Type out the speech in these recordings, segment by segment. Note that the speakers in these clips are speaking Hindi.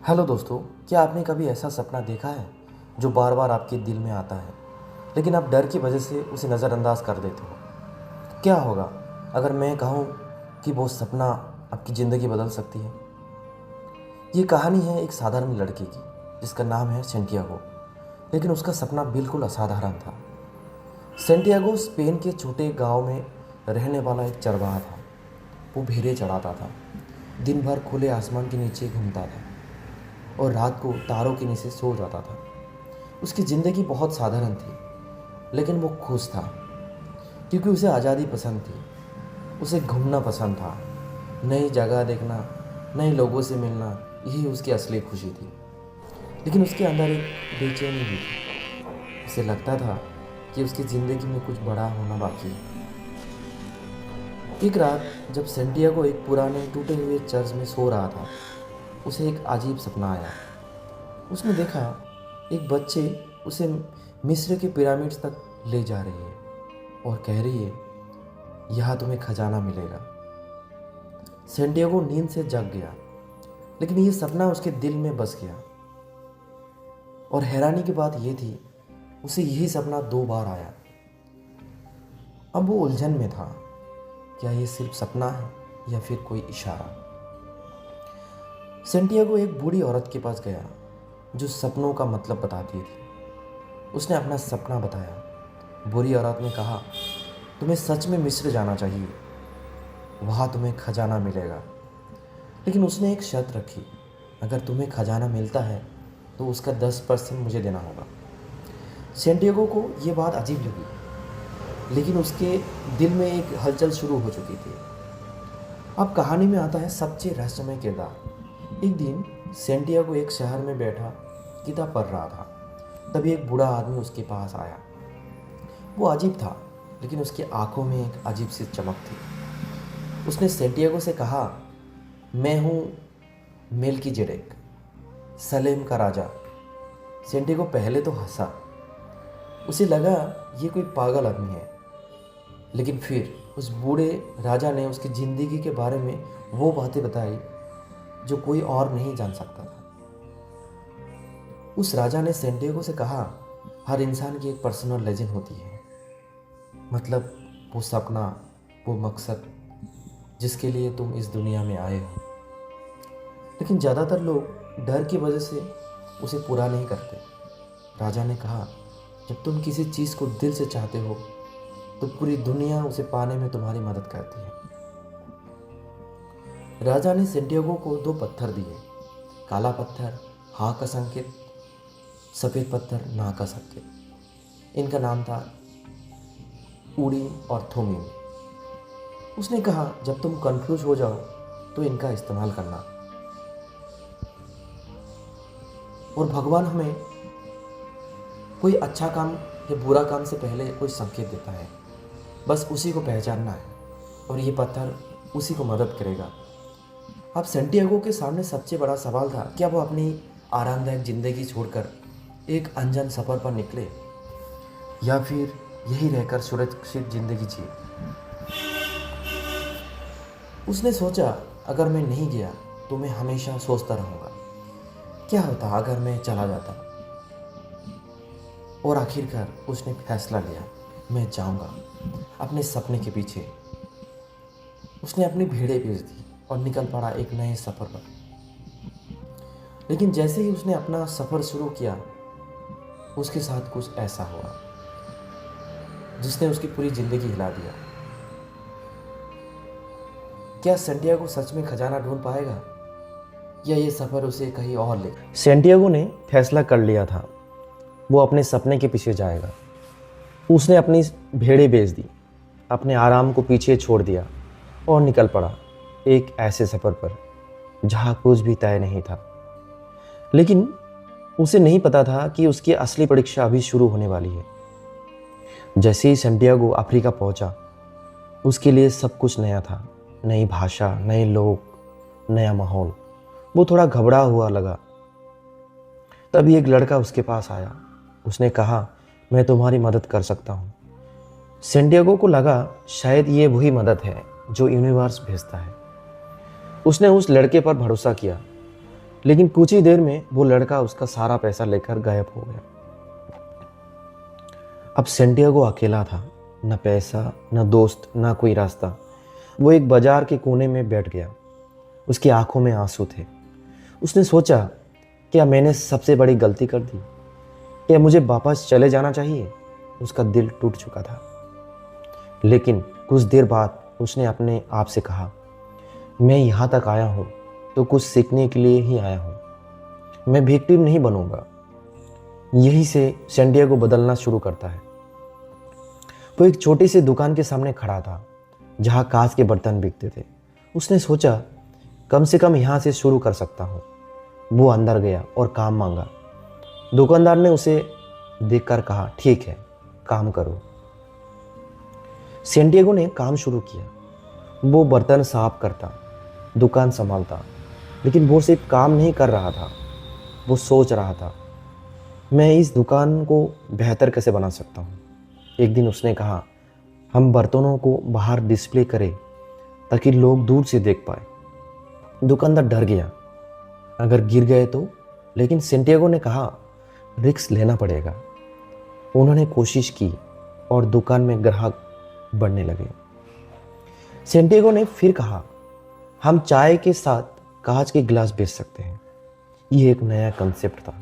हेलो दोस्तों, क्या आपने कभी ऐसा सपना देखा है जो बार बार आपके दिल में आता है, लेकिन आप डर की वजह से उसे नज़रअंदाज कर देते हो? क्या होगा अगर मैं कहूँ कि वो सपना आपकी ज़िंदगी बदल सकती है? ये कहानी है एक साधारण लड़के की जिसका नाम है सेंटियागो, लेकिन उसका सपना बिल्कुल असाधारण था। सेंटियागो स्पेन के छोटे गांव में रहने वाला एक चरवाहा था। वो भेड़ें चराता था, दिन भर खुले आसमान के नीचे घूमता था और रात को तारों के नीचे सो जाता था। उसकी ज़िंदगी बहुत साधारण थी, लेकिन वो खुश था क्योंकि उसे आज़ादी पसंद थी। उसे घूमना पसंद था, नई जगह देखना, नए लोगों से मिलना, यही उसकी असली खुशी थी। लेकिन उसके अंदर एक बेचैनी भी थी। उसे लगता था कि उसकी ज़िंदगी में कुछ बड़ा होना बाकी है। एक रात जब सेंटियागो एक पुराने टूटे हुए चर्च में सो रहा था, उसे एक अजीब सपना आया। उसने देखा एक बच्चे उसे मिस्र के पिरामिड्स तक ले जा रही है और कह रही है, यहाँ तुम्हें खजाना मिलेगा। सेंटियागो नींद से जग गया, लेकिन ये सपना उसके दिल में बस गया। और हैरानी की बात यह थी, उसे यही सपना 2 बार आया। अब वो उलझन में था, क्या ये सिर्फ सपना है या फिर कोई इशारा? सेंटियागो एक बूढ़ी औरत के पास गया जो सपनों का मतलब बताती थी। उसने अपना सपना बताया। बूढ़ी औरत ने कहा, तुम्हें सच में मिस्र जाना चाहिए, वहाँ तुम्हें खजाना मिलेगा। लेकिन उसने एक शर्त रखी, अगर तुम्हें खजाना मिलता है तो उसका 10% मुझे देना होगा। सेंटियागो को ये बात अजीब लगी, लेकिन उसके दिल में एक हलचल शुरू हो चुकी थी। अब कहानी में आता है सबसे रहस्यमय किरदार। एक दिन सेंटियागो एक शहर में बैठा किताब पढ़ रहा था। तभी एक बूढ़ा आदमी उसके पास आया। वो अजीब था, लेकिन उसकी आंखों में एक अजीब सी चमक थी। उसने सेंटियागो से कहा, मैं हूँ मेल्कीजेडेक, सलेम का राजा। सेंटियागो पहले तो हंसा। उसे लगा ये कोई पागल आदमी है, लेकिन फिर उस बूढ़े राजा ने उसकी ज़िंदगी के बारे में वो बातें बताई जो कोई और नहीं जान सकता था। उस राजा ने सेंटियागो से कहा, हर इंसान की एक पर्सनल लेजेंड होती है, मतलब वो सपना, वो मकसद जिसके लिए तुम इस दुनिया में आए हो। लेकिन ज़्यादातर लोग डर की वजह से उसे पूरा नहीं करते। राजा ने कहा, जब तुम किसी चीज़ को दिल से चाहते हो तो पूरी दुनिया उसे पाने में तुम्हारी मदद करती है। राजा ने सेंटियागो को 2 पत्थर दिए, काला पत्थर हाँ का संकेत, सफ़ेद पत्थर ना का संकेत। इनका नाम था ऊडी और थोमिम। उसने कहा, जब तुम कंफ्यूज हो जाओ तो इनका इस्तेमाल करना। और भगवान हमें कोई अच्छा काम या बुरा काम से पहले कोई संकेत देता है, बस उसी को पहचानना है और ये पत्थर उसी को मदद करेगा। अब सेंटियागो के सामने सबसे बड़ा सवाल था, क्या वो अपनी आरामदायक ज़िंदगी छोड़कर एक अनजान सफ़र पर निकले या फिर यही रहकर सुरक्षित ज़िंदगी जिए। उसने सोचा, अगर मैं नहीं गया तो मैं हमेशा सोचता रहूँगा, क्या होता अगर मैं चला जाता। और आखिरकार उसने फैसला लिया, मैं जाऊँगा अपने सपने के पीछे। उसने अपनी भेड़ें बेच दी और निकल पड़ा एक नए सफ़र पर। लेकिन जैसे ही उसने अपना सफ़र शुरू किया, उसके साथ कुछ ऐसा हुआ जिसने उसकी पूरी ज़िंदगी हिला दिया। क्या सेंटियागो सच में खजाना ढूंढ पाएगा या ये सफ़र उसे कहीं और ले? सेंटियागो ने फैसला कर लिया था, वो अपने सपने के पीछे जाएगा। उसने अपनी भेड़ें बेच दी, अपने आराम को पीछे छोड़ दिया और निकल पड़ा एक ऐसे सफ़र पर जहाँ कुछ भी तय नहीं था। लेकिन उसे नहीं पता था कि उसकी असली परीक्षा अभी शुरू होने वाली है। जैसे ही सेंटियागो अफ्रीका पहुंचा, उसके लिए सब कुछ नया था, नई भाषा, नए लोग, नया माहौल। वो थोड़ा घबरा हुआ लगा। तभी एक लड़का उसके पास आया। उसने कहा, मैं तुम्हारी मदद कर सकता हूँ। सेंटियागो को लगा शायद ये वही मदद है जो यूनिवर्स भेजता है। उसने उस लड़के पर भरोसा किया, लेकिन कुछ ही देर में वो लड़का उसका सारा पैसा लेकर गायब हो गया। अब सेंटियागो अकेला था, न पैसा, न दोस्त, न कोई रास्ता। वो एक बाजार के कोने में बैठ गया। उसकी आंखों में आंसू थे। उसने सोचा, क्या मैंने सबसे बड़ी गलती कर दी? क्या मुझे वापस चले जाना चाहिए? उसका दिल टूट चुका था। लेकिन कुछ देर बाद उसने अपने आप से कहा, मैं यहाँ तक आया हूँ तो कुछ सीखने के लिए ही आया हूँ। मैं विक्टिम नहीं बनूंगा। यही से सेंटियागो बदलना शुरू करता है। वो एक छोटी सी दुकान के सामने खड़ा था जहाँ कांच के बर्तन बिकते थे। उसने सोचा, कम से कम यहाँ से शुरू कर सकता हूँ। वो अंदर गया और काम मांगा। दुकानदार ने उसे देखकर कहा, ठीक है, काम करो। सेंटियागो ने काम शुरू किया। वो बर्तन साफ करता, दुकान संभालता, लेकिन वो सिर्फ काम नहीं कर रहा था, वो सोच रहा था, मैं इस दुकान को बेहतर कैसे बना सकता हूँ। एक दिन उसने कहा, हम बर्तनों को बाहर डिस्प्ले करें ताकि लोग दूर से देख पाए। दुकानदार डर गया, अगर गिर गए तो। लेकिन सेंटियागो ने कहा, रिस्क लेना पड़ेगा। उन्होंने कोशिश की और दुकान में ग्राहक बढ़ने लगे। सेंटियागो ने फिर कहा, हम चाय के साथ कांच के गिलास बेच सकते हैं। ये एक नया कंसेप्ट था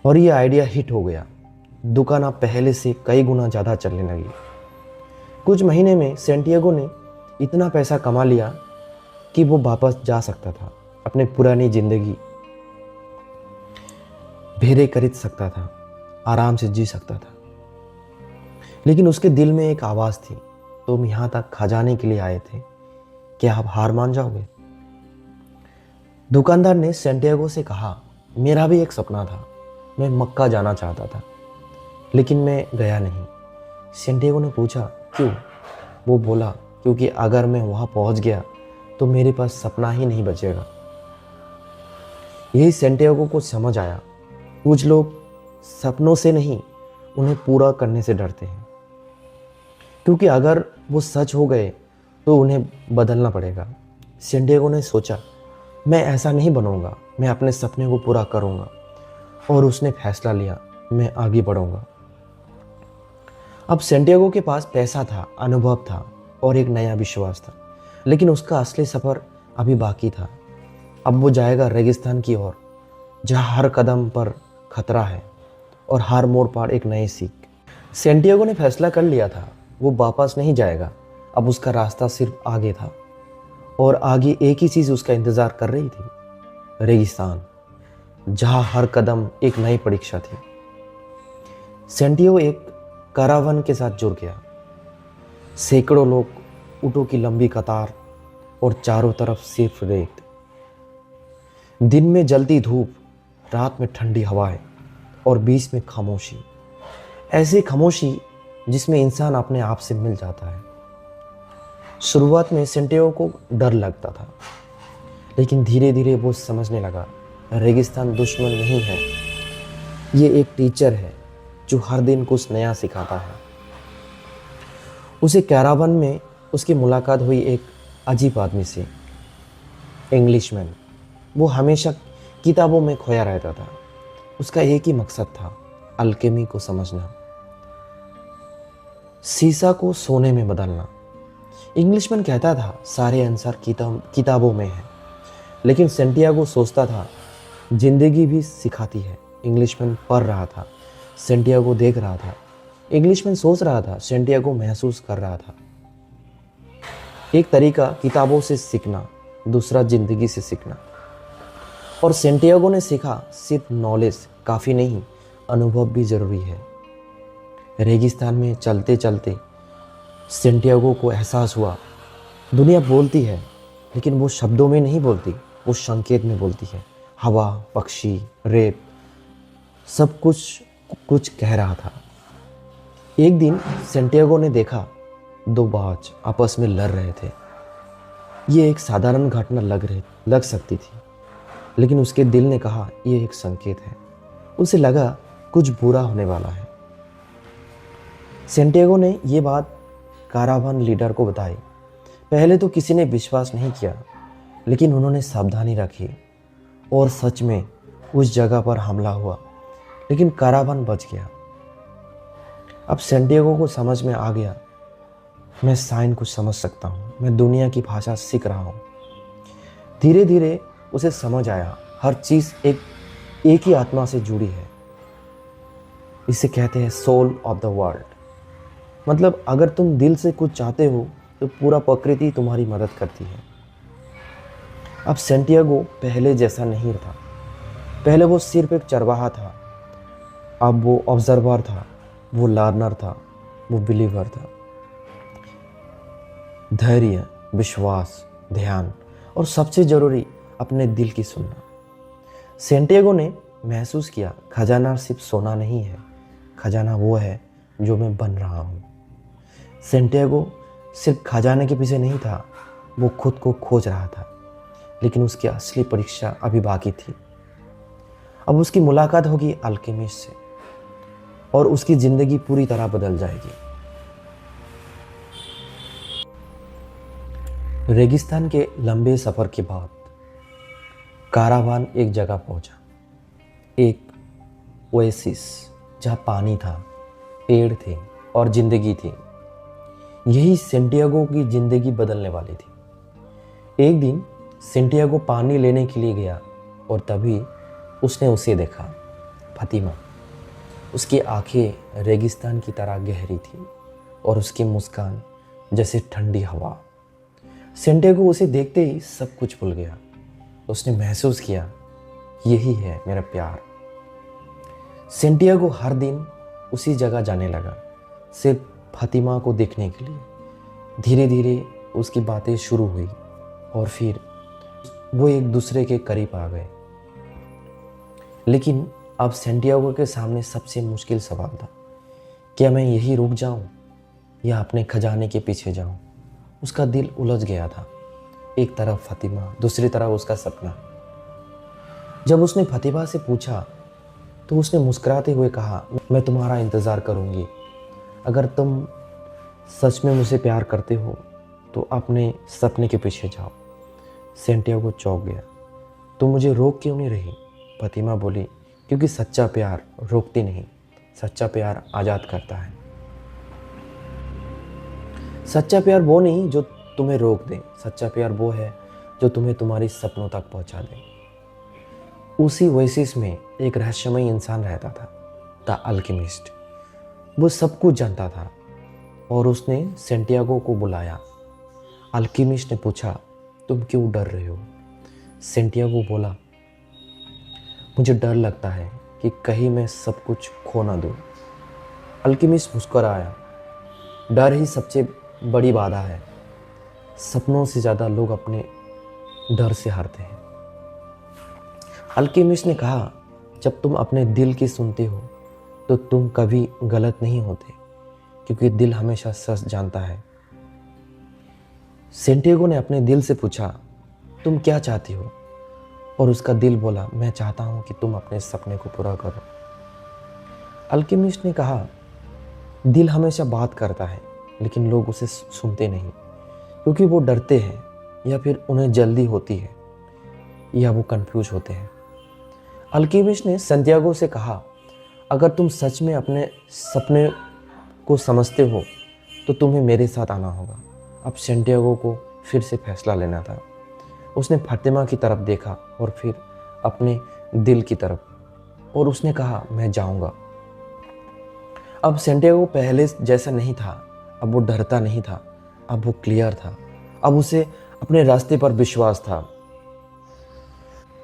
और ये आइडिया हिट हो गया। दुकान अब पहले से कई गुना ज़्यादा चलने लगी। कुछ महीने में सेंटियागो ने इतना पैसा कमा लिया कि वो वापस जा सकता था, अपने पुरानी जिंदगी भेड़े खरीद सकता था, आराम से जी सकता था। लेकिन उसके दिल में एक आवाज़ थी, तुम यहाँ तक खजाने के लिए आए थे, क्या आप हार मान जाओगे? दुकानदार ने सेंटियागो से कहा, मेरा भी एक सपना था, मैं मक्का जाना चाहता था, लेकिन मैं गया नहीं। सेंटियागो ने पूछा, क्यों? वो बोला, क्योंकि अगर मैं वहाँ पहुँच गया तो मेरे पास सपना ही नहीं बचेगा। यही सेंटियागो को समझ आया, कुछ लोग सपनों से नहीं, उन्हें पूरा करने से डरते हैं, क्योंकि अगर वो सच हो गए तो उन्हें बदलना पड़ेगा। सेंटियागो ने सोचा, मैं ऐसा नहीं बनूंगा, मैं अपने सपने को पूरा करूंगा। और उसने फैसला लिया, मैं आगे बढ़ूंगा। अब सेंटियागो के पास पैसा था, अनुभव था और एक नया विश्वास था, लेकिन उसका असली सफ़र अभी बाकी था। अब वो जाएगा रेगिस्तान की ओर, जहाँ हर कदम पर खतरा है और हर मोड़ पर एक नई सीख। सेंटियागो ने फैसला कर लिया था, वो वापस नहीं जाएगा। अब उसका रास्ता सिर्फ आगे था और आगे एक ही चीज़ उसका इंतज़ार कर रही थी, रेगिस्तान, जहाँ हर कदम एक नई परीक्षा थी। सेंटियागो एक कारावान के साथ जुड़ गया। सैकड़ों लोग, ऊँटों की लंबी कतार और चारों तरफ सिर्फ रेत। दिन में जलती धूप, रात में ठंडी हवाएं और बीच में खामोशी। ऐसी खामोशी जिसमें इंसान अपने आप से मिल जाता है। शुरुआत में सेंटियागो को डर लगता था, लेकिन धीरे धीरे वो समझने लगा, रेगिस्तान दुश्मन नहीं है, ये एक टीचर है जो हर दिन कुछ नया सिखाता है। उसे कैरावन में उसकी मुलाकात हुई एक अजीब आदमी से, इंग्लिशमैन। वो हमेशा किताबों में खोया रहता था। उसका एक ही मकसद था, अल्केमी को समझना, शीशा को सोने में बदलना। इंग्लिशमैन कहता था, सारे आंसर किताबों में है, लेकिन सेंटियागो सोचता था, जिंदगी भी सिखाती है। इंग्लिशमैन पढ़ रहा था, सेंटियागो देख रहा था। इंग्लिशमैन सोच रहा था, सेंटियागो महसूस कर रहा था। एक तरीका किताबों से सीखना, दूसरा जिंदगी से सीखना। और सेंटियागो ने सीखा, सिर्फ नॉलेज काफ़ी नहीं, अनुभव भी ज़रूरी है। रेगिस्तान में चलते चलते सेंटियागो को एहसास हुआ, दुनिया बोलती है, लेकिन वो शब्दों में नहीं बोलती, वो संकेत में बोलती है। हवा, पक्षी, रेत, सब कुछ कह रहा था। एक दिन सेंटियागो ने देखा, दो बाज आपस में लड़ रहे थे। ये एक साधारण घटना लग सकती थी, लेकिन उसके दिल ने कहा, यह एक संकेत है। उसे लगा कुछ बुरा होने वाला है। सेंटियागो ने ये बात कारावान लीडर को बताई। पहले तो किसी ने विश्वास नहीं किया, लेकिन उन्होंने सावधानी रखी और सच में उस जगह पर हमला हुआ, लेकिन कारावान बच गया। अब सैंटियागो को समझ में आ गया, मैं साइन कुछ समझ सकता हूँ, मैं दुनिया की भाषा सीख रहा हूँ। धीरे धीरे उसे समझ आया, हर चीज़ एक ही आत्मा से जुड़ी है। इसे कहते हैं सोल ऑफ द वर्ल्ड। मतलब अगर तुम दिल से कुछ चाहते हो तो पूरा प्रकृति तुम्हारी मदद करती है। अब सैंटियागो पहले जैसा नहीं था। पहले वो सिर्फ एक चरवाहा था, अब वो ऑब्जर्वर था, वो लर्नर था, वो बिलीवर था। धैर्य, विश्वास, ध्यान और सबसे ज़रूरी अपने दिल की सुनना। सैंटियागो ने महसूस किया खजाना सिर्फ सोना नहीं है, खजाना वो है जो मैं बन रहा हूँ। सैंटियागो सिर्फ खजाने के पीछे नहीं था, वो खुद को खोज रहा था, लेकिन उसकी असली परीक्षा अभी बाकी थी। अब उसकी मुलाकात होगी अल्केमिस्ट से और उसकी ज़िंदगी पूरी तरह बदल जाएगी। रेगिस्तान के लंबे सफ़र के बाद कारावान एक जगह पहुंचा, एक ओएसिस जहाँ पानी था, पेड़ थे और ज़िंदगी थी। यही सैंटियागो की ज़िंदगी बदलने वाली थी। एक दिन सैंटियागो पानी लेने के लिए गया और तभी उसने उसे देखा, फातिमा। उसकी आंखें रेगिस्तान की तरह गहरी थी और उसकी मुस्कान जैसे ठंडी हवा। सैंटियागो उसे देखते ही सब कुछ भूल गया। उसने महसूस किया, यही है मेरा प्यार। सैंटियागो हर दिन उसी जगह जाने लगा, सिर्फ फातिमा को देखने के लिए। धीरे धीरे उसकी बातें शुरू हुई और फिर वो एक दूसरे के करीब आ गए। लेकिन अब सैंटियागो के सामने सबसे मुश्किल सवाल था, क्या मैं यही रुक जाऊं या अपने खजाने के पीछे जाऊं? उसका दिल उलझ गया था, एक तरफ फातिमा, दूसरी तरफ उसका सपना। जब उसने फातिमा से पूछा तो उसने मुस्कुराते हुए कहा, मैं तुम्हारा इंतज़ार करूंगी। अगर तुम सच में मुझे प्यार करते हो तो अपने सपने के पीछे जाओ। सैंटियागो चौंक गया, तो मुझे रोक क्यों नहीं रही? फातिमा बोली, क्योंकि सच्चा प्यार रोकती नहीं, सच्चा प्यार आज़ाद करता है। सच्चा प्यार वो नहीं जो तुम्हें रोक दे, सच्चा प्यार वो है जो तुम्हें तुम्हारी सपनों तक पहुंचा दे। उसी ओएसिस में एक रहस्यमय इंसान रहता था, द अल्केमिस्ट। वो सब कुछ जानता था और उसने सैंटियागो को बुलाया। अल्केमिस्ट ने पूछा, तुम क्यों डर रहे हो? सैंटियागो बोला, मुझे डर लगता है कि कहीं मैं सब कुछ खो ना दूँ। अल्केमिस्ट मुस्कुराया, डर ही सबसे बड़ी बाधा है। सपनों से ज़्यादा लोग अपने डर से हारते हैं। अल्केमिस्ट ने कहा, जब तुम अपने दिल की सुनते हो तो तुम कभी गलत नहीं होते, क्योंकि दिल हमेशा सच जानता है। सैंटियागो ने अपने दिल से पूछा, तुम क्या चाहती हो? और उसका दिल बोला, मैं चाहता हूँ कि तुम अपने सपने को पूरा करो। अल्केमिस्ट ने कहा, दिल हमेशा बात करता है, लेकिन लोग उसे सुनते नहीं, क्योंकि वो डरते हैं या फिर उन्हें जल्दी होती है या वो कंफ्यूज होते हैं। अल्केमिस्ट ने सैंटियागो से कहा, अगर तुम सच में अपने सपने को समझते हो तो तुम्हें मेरे साथ आना होगा। अब सैंटियागो को फिर से फैसला लेना था। उसने फातिमा की तरफ देखा और फिर अपने दिल की तरफ, और उसने कहा, मैं जाऊंगा। अब सैंटियागो पहले जैसा नहीं था। अब वो डरता नहीं था, अब वो क्लियर था। अब उसे अपने रास्ते पर विश्वास था।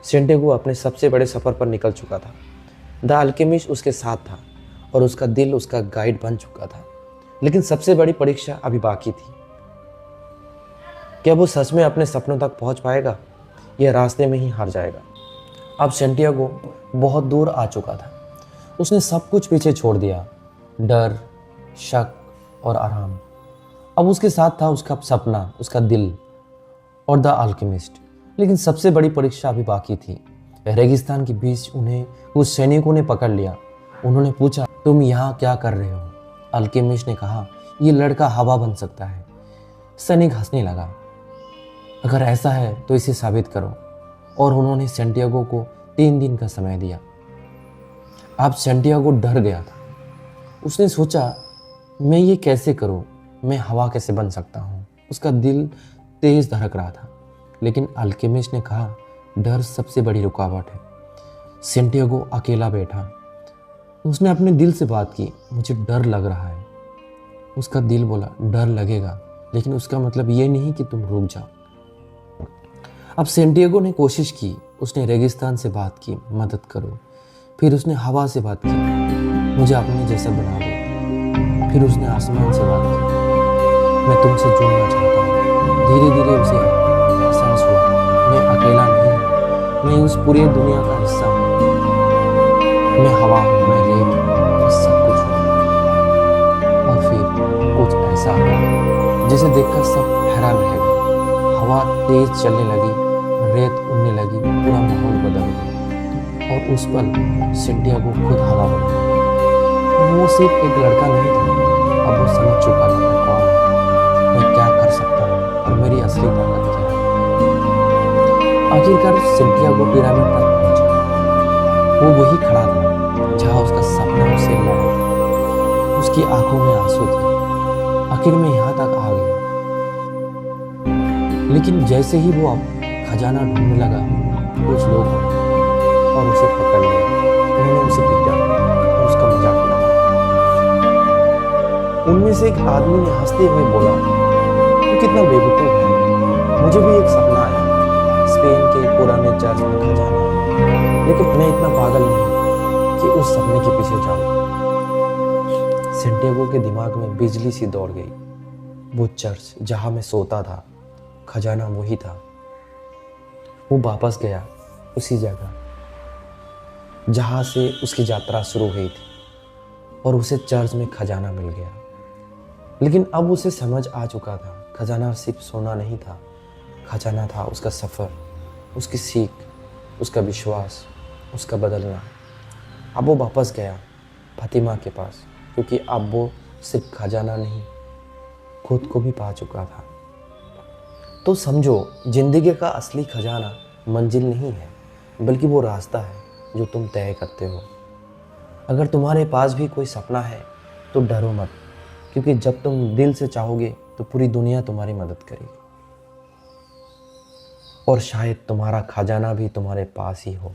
सैंटियागो अपने सबसे बड़े सफ़र पर निकल चुका था। द अल्केमिस्ट उसके साथ था और उसका दिल उसका गाइड बन चुका था। लेकिन सबसे बड़ी परीक्षा अभी बाकी थी। क्या वो सच में अपने सपनों तक पहुंच पाएगा या रास्ते में ही हार जाएगा? अब सैंटियागो बहुत दूर आ चुका था। उसने सब कुछ पीछे छोड़ दिया, डर, शक और आराम। अब उसके साथ था उसका सपना, उसका दिल और द अल्केमिस्ट। लेकिन सबसे बड़ी परीक्षा अभी बाकी थी। रेगिस्तान के बीच उन्हें कुछ सैनिकों ने पकड़ लिया। उन्होंने पूछा, तुम यहाँ क्या कर रहे हो? अल्केमिस्ट ने कहा, ये लड़का हवा बन सकता है। सैनिक हंसने लगा, अगर ऐसा है तो इसे साबित करो। और उन्होंने सेंटियागो को 3 दिन का समय दिया। अब सेंटियागो डर गया था। उसने सोचा, मैं ये कैसे करूं? मैं हवा कैसे बन सकता हूं? उसका दिल तेज धड़क रहा था। लेकिन अल्केमिस्ट ने कहा, डर सबसे बड़ी रुकावट है। सेंटियागो अकेला बैठा। उसने अपने दिल से बात की, मुझे डर लग रहा है। उसका दिल बोला, डर लगेगा, लेकिन उसका मतलब ये नहीं कि तुम रुक जाओ। अब सेंटियागो ने कोशिश की। उसने रेगिस्तान से बात की, मदद करो। फिर उसने हवा से बात की, मुझे अपने जैसा बना दो। फिर उसने आसमान से बात की, मैं तुमसे जुड़ना चाहता हूँ। धीरे धीरे उसे एहसास हुआ, मैं अकेला नहीं हूँ, मैं उस पूरी दुनिया का हिस्सा हूँ। मैं हवा हूँ, मैं रेत हूँ, मैं सब कुछ हूँ। और फिर कुछ ऐसा हुआ जिसे देखकर सब हैरान रह गए। हवा तेज चलने लगी, रेत उड़ने लगी, पूरा माहौल बदल गया। और उस पल सेंटियागो खुद हवा बन गया। वो सिर्फ एक लड़का नहीं था, अब वो समझ चुका था, मैं कौन हूँ, मैं क्या कर सकता हूँ और मेरी असली ताकत क्या है। आखिरकार सेंटियागो पिरामिड तक पहुंचा। वो वही खड़ा था जहाँ उसका सपना उसे लाया था। उसकी आंखों में आंसू थे। आखिर में यहाँ तक आ गया। लेकिन जैसे ही वो अब खजाना ढूंढने लगा, कुछ लोग आए और उसे पकड़ लिया। उन्होंने उसे पीटा और उसका मजाक उड़ाया। उनमें से एक आदमी ने हंसते हुए बोला, तू कितना बेवकूफ है, मुझे भी एक सपना आया, स्पेन के एक पुराने चर्च में खजाना, लेकिन मैं इतना पागल नहीं कि उस सपने के पीछे जाऊं। सेंटियागो के दिमाग में बिजली सी दौड़ गई। वो चर्च जहां मैं सोता था, खजाना वही था। वो वापस गया उसी जगह जहां से उसकी यात्रा शुरू हुई थी और उसे चर्च में खजाना मिल गया। लेकिन अब उसे समझ आ चुका था, खजाना सिर्फ सोना नहीं था, खजाना था उसका सफ़र, उसकी सीख, उसका विश्वास, उसका बदलना। अब वो वापस गया फातिमा के पास, क्योंकि अब वो सिर्फ खजाना नहीं, खुद को भी पा चुका था। तो समझो, जिंदगी का असली खजाना मंजिल नहीं है, बल्कि वो रास्ता है जो तुम तय करते हो। अगर तुम्हारे पास भी कोई सपना है तो डरो मत, क्योंकि जब तुम दिल से चाहोगे तो पूरी दुनिया तुम्हारी मदद करेगी। और शायद तुम्हारा खजाना भी तुम्हारे पास ही हो।